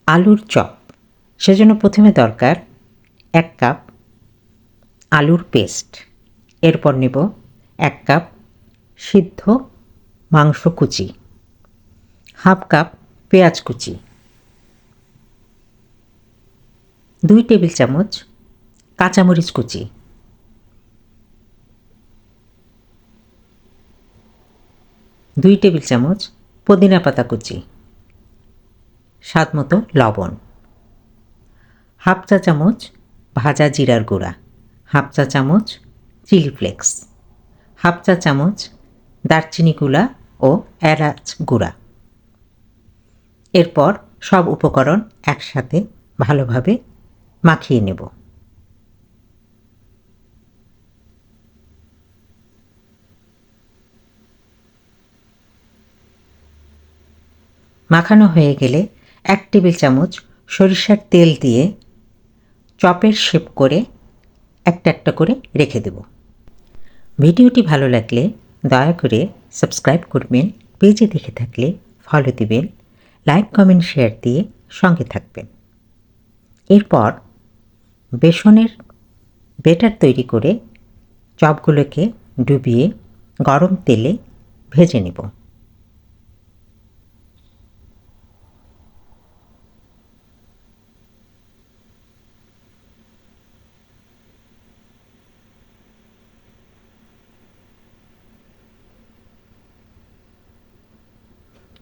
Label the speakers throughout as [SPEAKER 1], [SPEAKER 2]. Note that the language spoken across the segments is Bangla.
[SPEAKER 1] আলুর চপ। সেজন্য প্রথমে দরকার 1 কাপ আলুর পেস্ট। এরপর নেব 1 কাপ সিদ্ধ মাংস কুচি, হাফ কাপ পেঁয়াজ কুচি, 2 টেবিল চামচ কাঁচামরিচ কুচি, 2 টেবিল চামচ পুদিনা পাতা কুচি, স্বাদমতো লবণ, হাফ চা চামচ ভাজা জিরার গুঁড়া, হাফ চা চামচ চিলি ফ্লেক্স, হাফ চা চামচ দারচিনি গুঁড়া ও এলাচ গুঁড়া। এরপর সব উপকরণ একসাথে ভালোভাবে মাখিয়ে নেব। মাখানো হয়ে গেলে 1 টেবিল চামচ সরিষার তেল দিয়ে চপের শেপ করে একটা একটা করে রেখে দেব। ভিডিওটি ভালো লাগলে দয়া করে সাবস্ক্রাইব করবেন, পেজে দেখে থাকলে ফলো দিবেন, লাইক কমেন্ট শেয়ার দিয়ে সঙ্গে থাকবেন। এরপর বেসনের ব্যাটার তৈরি করে চপগুলোকে ডুবিয়ে গরম তেলে ভেজে নেব।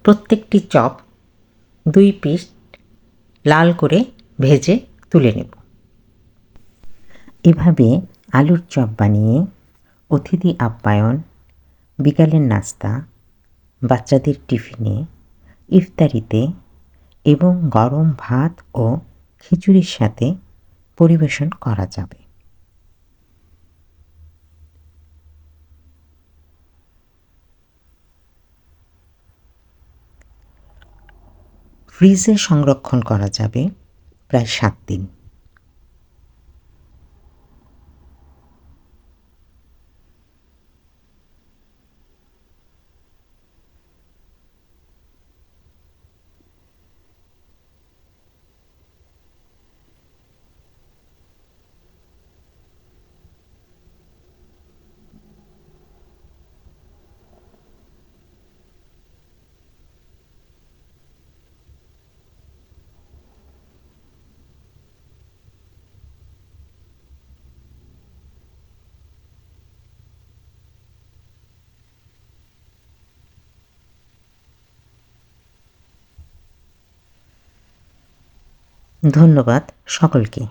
[SPEAKER 1] প্রত্যেকটি চপ 2 পিস লাল করে ভেজে তুলে নেব। এভাবে আলুর চপ বানিয়ে অতিথি আপ্যায়ন, বিকালের নাস্তা, বাচ্চাদের টিফিনে, ইফতারিতে এবং গরম ভাত ও খিচুড়ির সাথে পরিবেশন করা যাবে। ফ্রিজে সংরক্ষণ করা যাবে প্রায় 7 দিন। ধন্যবাদ সকলকে।